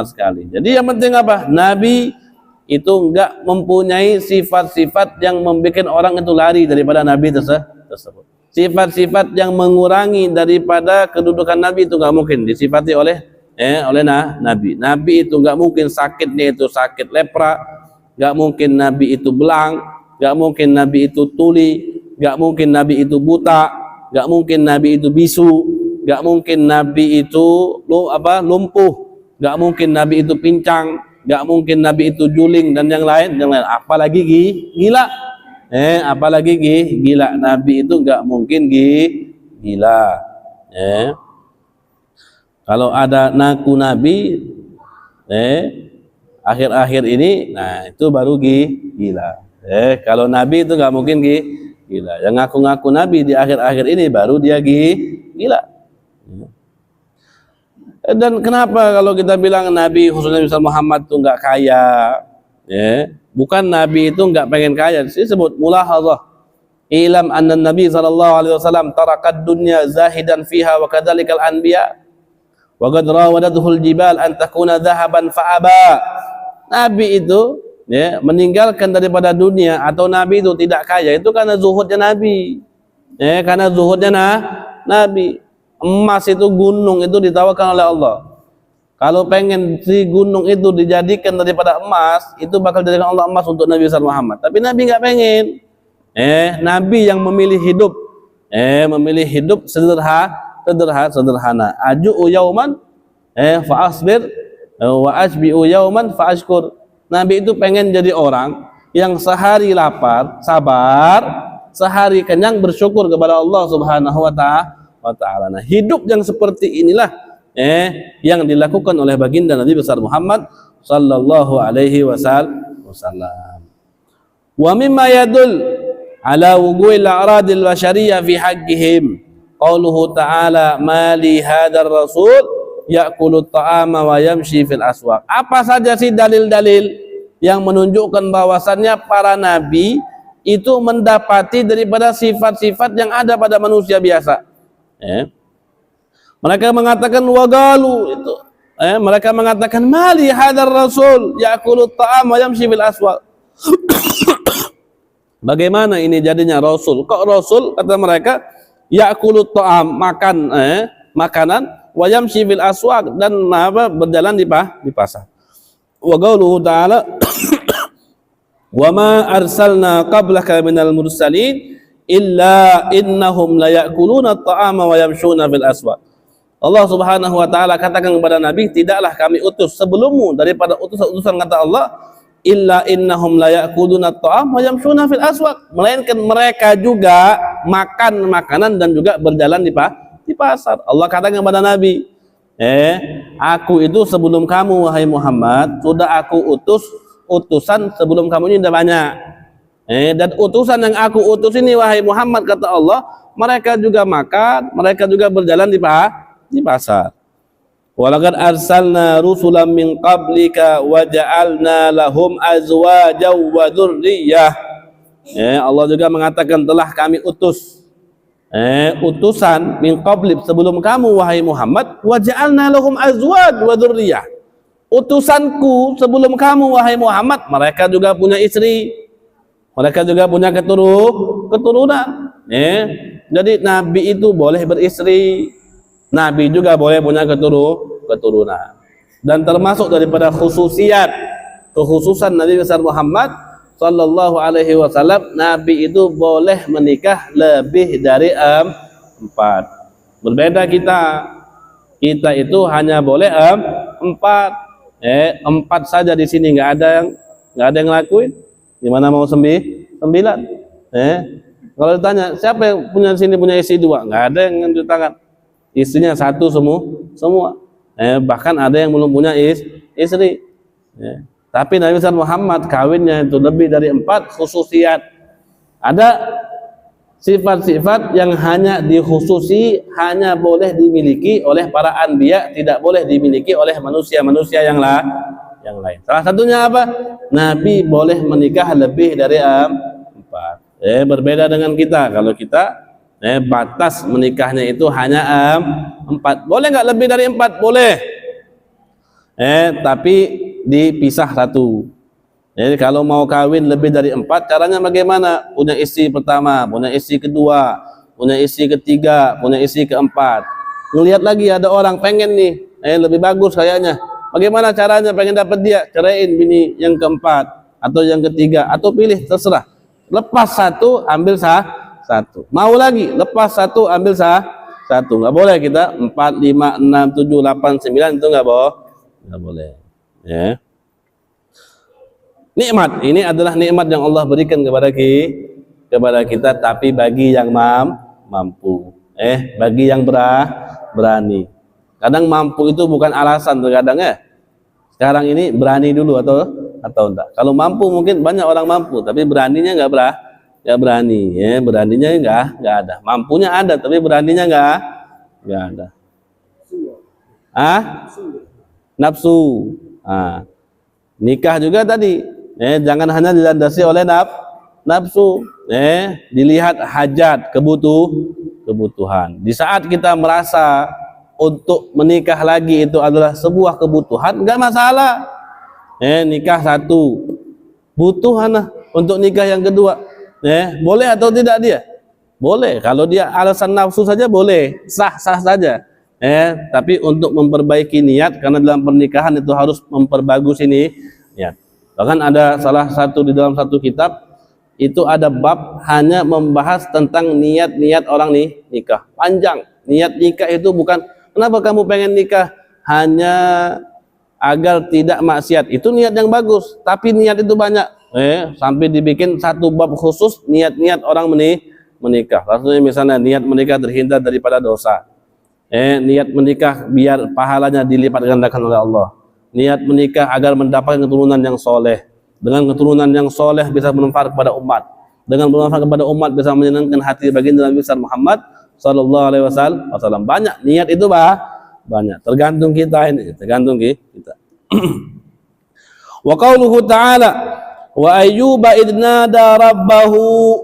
sekali. Jadi yang penting apa? Nabi itu enggak mempunyai sifat-sifat yang membuat orang itu lari daripada Nabi tersebut. Sifat-sifat yang mengurangi daripada kedudukan Nabi itu enggak mungkin disifati oleh Nabi. Nabi itu enggak mungkin sakitnya itu sakit lepra, enggak mungkin Nabi itu belang, enggak mungkin Nabi itu tuli, enggak mungkin Nabi itu buta, enggak mungkin Nabi itu bisu, enggak mungkin Nabi itu lumpuh, enggak mungkin Nabi itu pincang, enggak mungkin Nabi itu juling dan yang lain. Apalagi gila. Apalagi gila. Nabi itu enggak mungkin gila. Kalau ada ngaku Nabi akhir-akhir ini, nah itu baru gila. Kalau Nabi itu enggak mungkin gila. Yang ngaku-ngaku Nabi di akhir-akhir ini baru dia gila. Dan kenapa kalau kita bilang Nabi khususnya Nabi Muhammad itu enggak kaya? Bukan Nabi itu enggak pengen kaya. Disebut mulahazah. Ilam anna Nabi sallallahu alaihi wasallam tarakad dunya zahidan fiha wa kadzalikal anbiya. Wa qad rawadatuhul jibal an takuna dhahaban fa'aba. Nabi itu meninggalkan daripada dunia, atau Nabi itu tidak kaya, itu karena zuhudnya Nabi. Karena zuhudnya Nabi. Emas itu, gunung itu ditawarkan oleh Allah. Kalau pengen si gunung itu dijadikan daripada emas, itu bakal dijadikan Allah emas untuk Nabi Muhammad. Tapi Nabi nggak pengen. Nabi yang memilih hidup sederhana. Aju'u yauman fa'asbir wa asbi'u yauman fa'ashkur. Nabi itu pengen jadi orang yang sehari lapar, sabar, sehari kenyang, bersyukur kepada Allah Subhanahu wa wa taala. Nah, hidup yang seperti inilah yang dilakukan oleh baginda Nabi besar Muhammad sallallahu alaihi wasallam. Wa mimma yadul ala wuqu'il a'radil bashariyah fi haqqihim qauluhu ta'ala ma li hadzal rasul ya'kulu ta'ama wa yamshi fil aswaq. Apa saja sih dalil-dalil yang menunjukkan bahwasannya para nabi itu mendapati daripada sifat-sifat yang ada pada manusia biasa. Mereka mengatakan wagalu itu. Mereka mengatakan mali hadar rasul ya'kulu ta'am wa yamshi fil aswaq. Bagaimana ini jadinya rasul? Kok rasul kata mereka ya'kulu ta'am makan makanan wa yamshi fil aswaq dan berjalan di pasar. Wa qauluhu ta'ala wa ma arsalna qablaka minal mursalin illa innahum la ya'kuluna at-ta'ama wa yamshuna fil aswaq. Allah Subhanahu wa taala katakan kepada Nabi, tidaklah kami utus sebelummu daripada utusan kata Allah, illa innahum la ya'kuluna at-ta'am wa yamshuna fil aswaq, melainkan mereka juga makan makanan dan juga berjalan di pasar. Allah katakan kepada Nabi, aku itu sebelum kamu wahai Muhammad sudah aku utusan sebelum kamu ini sudah banyak. Dan utusan yang aku utus ini wahai Muhammad kata Allah, mereka juga makan, mereka juga berjalan di pasar. Walaqad arsalna rusulan min qablika wa ja'alna lahum azwajaw wa dzurriyyah. Allah juga mengatakan telah kami utus utusan min qabli sebelum kamu wahai Muhammad, wa ja'alna lahum azwaj wa dzurriyyah. Utusanku sebelum kamu wahai Muhammad, mereka juga punya istri, mereka juga punya keturunan. Jadi nabi itu boleh beristri, nabi juga boleh punya keturunan. Dan termasuk daripada khususan Nabi besar Muhammad sallallahu alaihi wasallam, nabi itu boleh menikah lebih dari 4. Berbeda kita itu hanya boleh 4. 4 saja di sini, nggak ada yang ngelakuin. Gimana mau 9? Kalau ditanya siapa yang punya di sini punya istri 2, nggak ada yang ngangkat tangan. Istrinya 1 semua. Bahkan ada yang belum punya istri. Tapi Nabi besar Muhammad kawinnya itu lebih dari 4 khususiat. Ada sifat-sifat yang hanya dikhususi, hanya boleh dimiliki oleh para anbiya, tidak boleh dimiliki oleh manusia-manusia yang lain. Salah satunya apa? Nabi boleh menikah lebih dari 4. Berbeda dengan kita. Kalau kita batas menikahnya itu hanya 4. Boleh nggak lebih dari 4? Boleh. Tapi dipisah 1. Jadi kalau mau kawin lebih dari 4, caranya bagaimana? Punya istri pertama, punya istri kedua, punya istri ketiga, punya istri keempat. Ngelihat lagi ada orang pengen nih, lebih bagus kayaknya. Bagaimana caranya pengen dapat dia? Ceraiin bini yang keempat atau yang ketiga, atau pilih, terserah. Lepas 1, ambil 1. Mau lagi, lepas 1, ambil 1. Nggak boleh kita 4, 5, 6, 7, 8, 9 itu nggak boleh. Nikmat ini adalah nikmat yang Allah berikan kepada kita, tapi bagi yang mampu, bagi yang berani. Kadang mampu itu bukan alasan, terkadang sekarang ini berani dulu atau enggak. Kalau mampu mungkin banyak orang mampu, tapi beraninya nggak berani, beraninya nggak ada. Mampunya ada, tapi beraninya nggak ada. Nafsu. Nikah juga tadi. Jangan hanya dilandasi oleh nafsu. Dilihat hajat, kebutuhan. Di saat kita merasa untuk menikah lagi itu adalah sebuah kebutuhan, enggak masalah. Nikah 1, butuh untuk nikah yang kedua. Boleh atau tidak dia? Boleh. Kalau dia alasan nafsu saja boleh, sah saja. Tapi untuk memperbaiki niat, karena dalam pernikahan itu harus memperbagus ini niat. Bahkan ada salah satu di dalam satu kitab itu ada bab hanya membahas tentang niat-niat orang nikah. Panjang. Niat nikah itu bukan kenapa kamu pengen nikah hanya agar tidak maksiat. Itu niat yang bagus, tapi niat itu banyak. Sampai dibikin satu bab khusus niat-niat orang menikah. Maksudnya misalnya niat menikah terhindar daripada dosa. Niat menikah biar pahalanya dilipat gandakan oleh Allah. Niat menikah agar mendapatkan keturunan yang soleh. Dengan keturunan yang soleh bisa bermanfaat kepada umat. Dengan bermanfaat kepada umat bisa menyenangkan hati baginda Nabi besar Muhammad sallallahu alaihi wasallam. Banyak niat itu banyak. Tergantung kita ini, tergantung kita. Wa qauluhu ta'ala wa ayyuba idnada rabbahu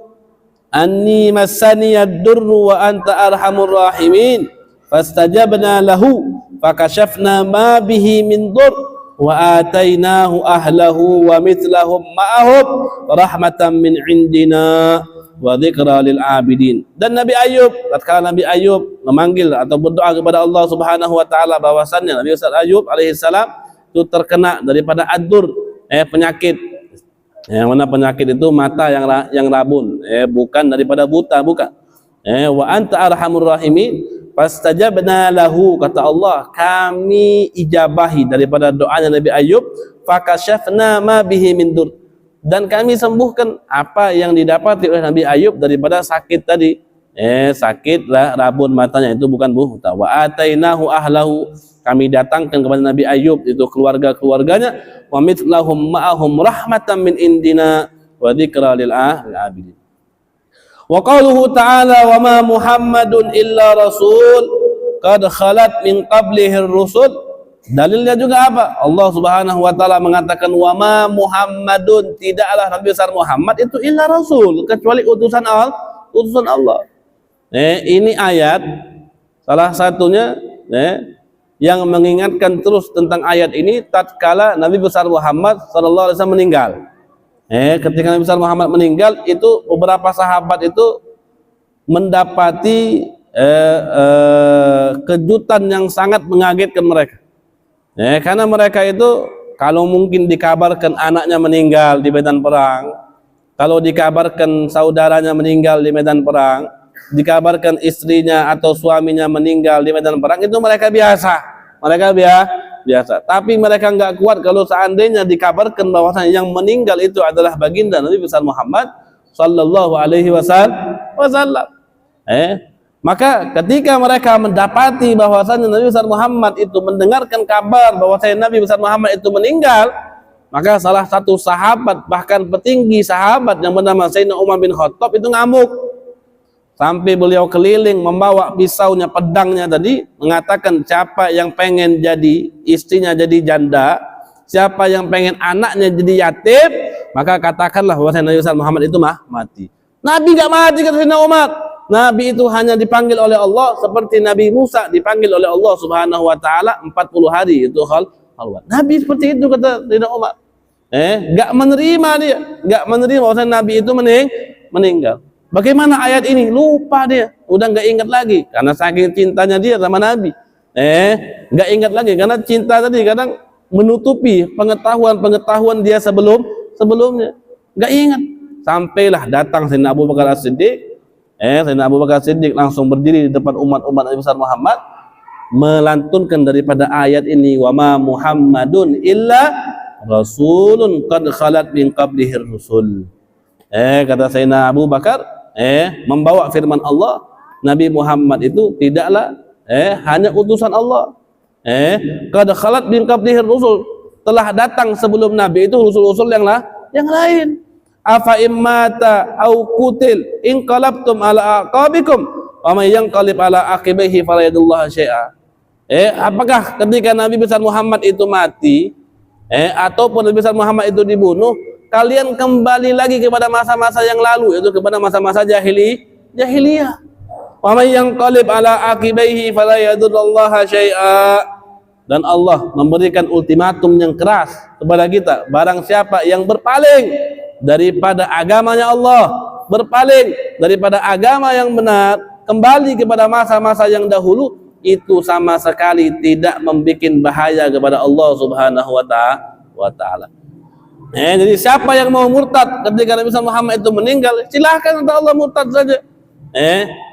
anni massani ad-durru wa anta arhamur rahimin fastajabna lahu fakashafna ma bihi min dur wa atainahu ahlahu wa mithlahum ma'ahum rahmatan min indina wa dzikra lil abidin. Dan Nabi Ayub, tatkala Nabi Ayub memanggil atau berdoa kepada Allah Subhanahu wa taala bahwasannya Nabi Ayub alaihi salam itu terkena daripada ad-dur, penyakit. Yang mana penyakit itu mata yang rabun, bukan daripada buta, bukan. Wa anta arhamur rahimin fastajabna lahu, kata Allah, kami ijabahi daripada doanya Nabi Ayub, fakashafna ma bihi min dur, dan kami sembuhkan apa yang didapati oleh Nabi Ayub daripada sakit tadi. Sakit rabun matanya itu bukan buta. Wa atainahu ahlahu, kami datangkan kepada Nabi Ayub itu keluarga-keluarganya, wa mithlahum ma'ahum rahmatan min indina wa dzikra lil abidin. Wa qauluhu ta'ala wa ma Muhammadun illa rasul qad khalat min qablihi ar-rusul. Dalilnya juga apa? Allah Subhanahu wa taala mengatakan wa ma Muhammadun, tidaklah Nabi besar Muhammad itu illa rasul, kecuali utusan Allah. Ini ayat salah satunya yang mengingatkan terus tentang ayat ini tatkala Nabi besar Muhammad sallallahu alaihi wasallam meninggal. Ketika Nabi besar Muhammad meninggal, itu beberapa sahabat itu mendapati kejutan yang sangat mengagetkan mereka. Karena mereka itu kalau mungkin dikabarkan anaknya meninggal di medan perang, kalau dikabarkan saudaranya meninggal di medan perang, dikabarkan istrinya atau suaminya meninggal di medan perang, itu mereka biasa. Biasa. Tapi mereka nggak kuat kalau seandainya dikabarkan bahwasanya yang meninggal itu adalah baginda Nabi besar Muhammad sallallahu alaihi wasallam. Maka ketika mereka mendapati bahwasanya Nabi besar Muhammad itu mendengarkan kabar bahwasanya Nabi besar Muhammad itu meninggal, maka salah satu sahabat, bahkan petinggi sahabat yang bernama Sayyidina Umar bin Khattab itu ngamuk. Sampai beliau keliling membawa pisaunya, pedangnya tadi, mengatakan siapa yang pengen jadi istrinya jadi janda, siapa yang pengen anaknya jadi yatim, maka katakanlah bahwa Nabi Muhammad itu mati. Nabi gak mati, kata Sayyidina Umar. Nabi itu hanya dipanggil oleh Allah seperti Nabi Musa dipanggil oleh Allah Subhanahu wa taala 40 hari itu khalwat. Nabi seperti itu, kata Sayyidina Umar. Gak menerima dia, gak menerima bahwa Nabi itu meninggal. Bagaimana ayat ini? Lupa dia, udah nggak ingat lagi karena saking cintanya dia sama Nabi. Nggak ingat lagi karena cinta tadi kadang menutupi pengetahuan dia sebelumnya. Nggak ingat. Sampailah datang Sayyidina Abu Bakar As-Siddiq. Sayyidina Abu Bakar As-Siddiq langsung berdiri di depan umat Nabi besar Muhammad, melantunkan daripada ayat ini, wa ma Muhammadun illa rasulun qad khalat min qablihi rusul. Kata Sayyidina Abu Bakar, membawa firman Allah, Nabi Muhammad itu tidaklah hanya utusan Allah. Qad khalat min qablihi rusul, telah datang sebelum Nabi itu rusul-rusul yang lain. Afa immata au qutil inqalabtum ala aqabikum wa may yanqalib ala aqibihi fala yadullah syai'a. Apakah ketika Nabi besar Muhammad itu mati, ataupun Nabi besar Muhammad itu dibunuh, kalian kembali lagi kepada masa-masa yang lalu, yaitu kepada masa-masa jahiliyah. Wa may yanqalib ala aqibaihi fala yadullaha syai'a. Dan Allah memberikan ultimatum yang keras kepada kita, barang siapa yang berpaling daripada agamanya Allah, berpaling daripada agama yang benar, kembali kepada masa-masa yang dahulu, itu sama sekali tidak membuat bahaya kepada Allah Subhanahu wa taala. Jadi siapa yang mau murtad ketika Nabi Muhammad itu meninggal, silahkan untuk Allah murtad saja.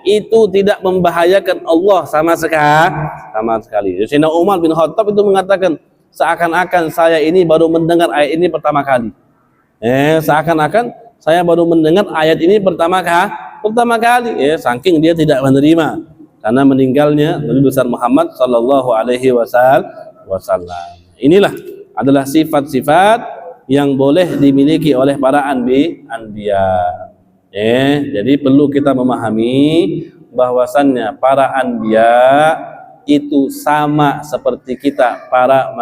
Itu tidak membahayakan Allah sama sekali. Sayyidina Umar bin Khattab itu mengatakan, seakan-akan saya ini baru mendengar ayat ini pertama kali. Seakan-akan saya baru mendengar ayat ini pertama pertama kali, ya, saking dia tidak menerima karena meninggalnya Nabi besar Muhammad sallallahu alaihi wasallam. Inilah adalah sifat-sifat yang boleh dimiliki oleh para anbiya. Jadi perlu kita memahami bahwasannya para anbiya itu sama seperti kita para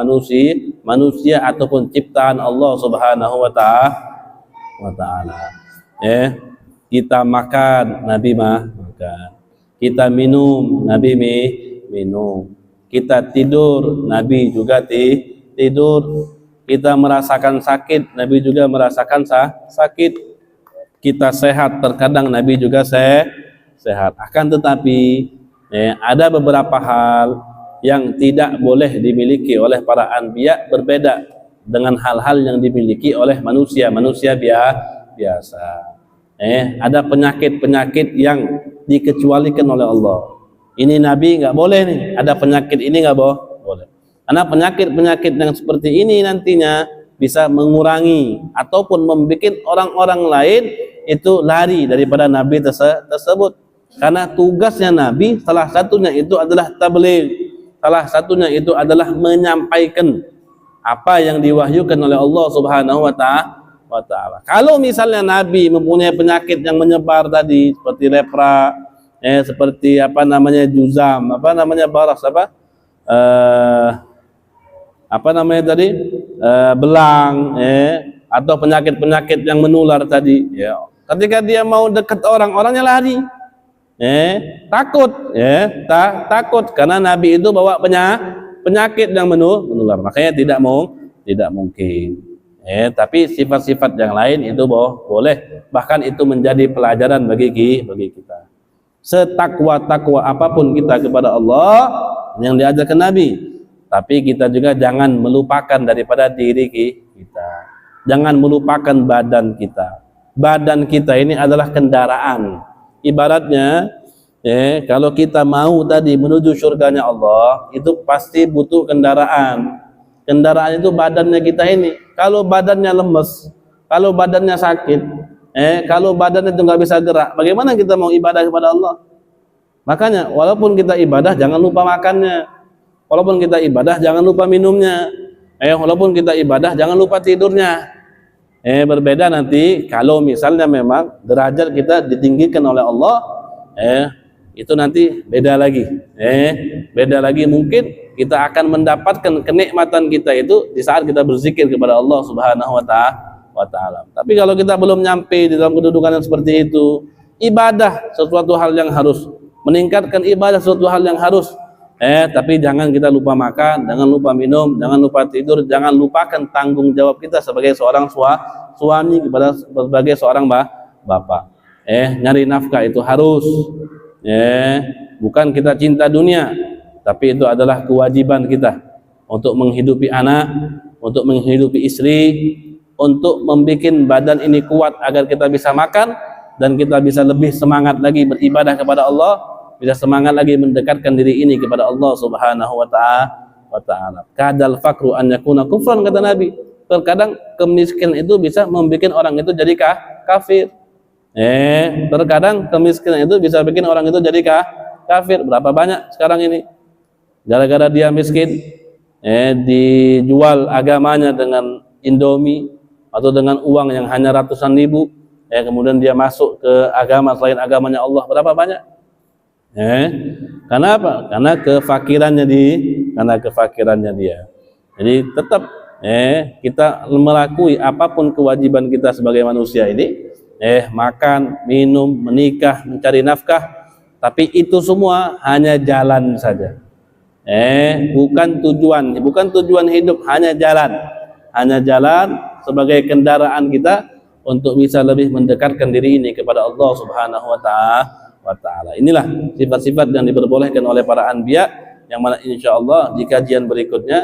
manusia ataupun ciptaan Allah Subhanahu wa taala. Kita makan, Nabi makan. Kita minum, Nabi minum. Kita tidur, Nabi juga tidur. Kita merasakan sakit, Nabi juga merasakan sakit. Kita sehat, terkadang Nabi juga sehat. Akan tetapi ada beberapa hal yang tidak boleh dimiliki oleh para anbiya, berbeda dengan hal-hal yang dimiliki oleh manusia biasa. Ada penyakit-penyakit yang dikecualikan oleh Allah. Ini Nabi nggak boleh nih, ada penyakit ini nggak boleh. Karena penyakit-penyakit yang seperti ini nantinya bisa mengurangi ataupun membuat orang-orang lain itu lari daripada Nabi tersebut. Karena tugasnya Nabi salah satunya itu adalah tabligh, salah satunya itu adalah menyampaikan apa yang diwahyukan oleh Allah Subhanahu wa taala. Kalau misalnya Nabi mempunyai penyakit yang menyebar tadi seperti lepra, seperti juzam, baras, belang, atau penyakit-penyakit yang menular tadi, ya. Ketika dia mau dekat orang-orangnya lari. Takut karena Nabi itu bawa penyakit yang menular, makanya tidak mungkin. Tapi sifat-sifat yang lain itu boleh, bahkan itu menjadi pelajaran bagi kita. Setakwa-takwa apapun kita kepada Allah yang diajarkan Nabi, tapi kita juga jangan melupakan daripada diri kita. Jangan melupakan badan kita. Badan kita ini adalah kendaraan. Ibaratnya, kalau kita mau tadi menuju surganya Allah, itu pasti butuh kendaraan. Kendaraan itu badannya kita ini. Kalau badannya lemes, kalau badannya sakit, kalau badannya itu nggak bisa gerak, bagaimana kita mau ibadah kepada Allah? Makanya, walaupun kita ibadah, jangan lupa makannya. Walaupun kita ibadah, jangan lupa minumnya. Walaupun kita ibadah, jangan lupa tidurnya. Berbeda nanti kalau misalnya memang derajat kita ditinggikan oleh Allah, itu nanti beda lagi. Beda lagi, mungkin kita akan mendapatkan kenikmatan kita itu di saat kita berzikir kepada Allah Subhanahu wa taala. Tapi kalau kita belum nyampe di dalam kedudukan yang seperti itu, ibadah sesuatu hal yang harus meningkatkan ibadah, sesuatu hal yang harus. Tapi jangan kita lupa makan, jangan lupa minum, jangan lupa tidur, jangan lupakan tanggung jawab kita sebagai seorang suami kepada sebagai seorang bapak. Nyari nafkah itu harus. Bukan kita cinta dunia, tapi itu adalah kewajiban kita untuk menghidupi anak, untuk menghidupi istri, untuk membuat badan ini kuat agar kita bisa makan dan kita bisa lebih semangat lagi beribadah kepada Allah. Bisa semangat lagi mendekatkan diri ini kepada Allah Subhanahu wa taala. Kadal fakru an yakuna kufran, kata Nabi. Terkadang kemiskinan itu bisa membuat orang itu jadi kafir. Terkadang kemiskinan itu bisa bikin orang itu jadi kafir. Berapa banyak sekarang ini? Gara-gara dia miskin, dijual agamanya dengan Indomie atau dengan uang yang hanya ratusan ribu, kemudian dia masuk ke agama selain agamanya Allah. Berapa banyak? Karena apa? Karena kefakirannya dia. Jadi tetap kita melakui apapun kewajiban kita sebagai manusia ini, makan, minum, menikah, mencari nafkah, tapi itu semua hanya jalan saja. Bukan tujuan hidup, hanya jalan sebagai kendaraan kita untuk bisa lebih mendekatkan diri ini kepada Allah Subhanahu wa taala. Inilah sifat-sifat yang diperbolehkan oleh para anbiya, yang mana insyaallah di kajian berikutnya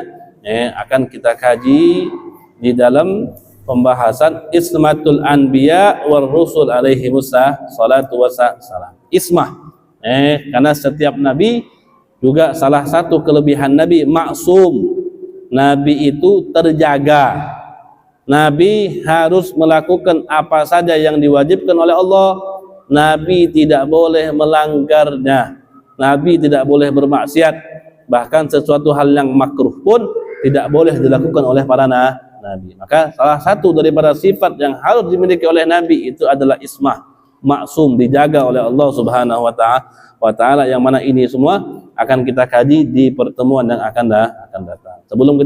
akan kita kaji di dalam pembahasan ismatul anbiya war rusul alaihi wassalatu wassalam. Ismah, karena setiap nabi juga salah satu kelebihan nabi maksum. Nabi itu terjaga. Nabi harus melakukan apa saja yang diwajibkan oleh Allah. Nabi tidak boleh melanggarnya, Nabi tidak boleh bermaksiat, bahkan sesuatu hal yang makruh pun tidak boleh dilakukan oleh para nabi. Maka salah satu daripada sifat yang harus dimiliki oleh nabi itu adalah ismah, maksum, dijaga oleh Allah Subhanahu wa taala, yang mana ini semua akan kita kaji di pertemuan yang akan datang. Sebelum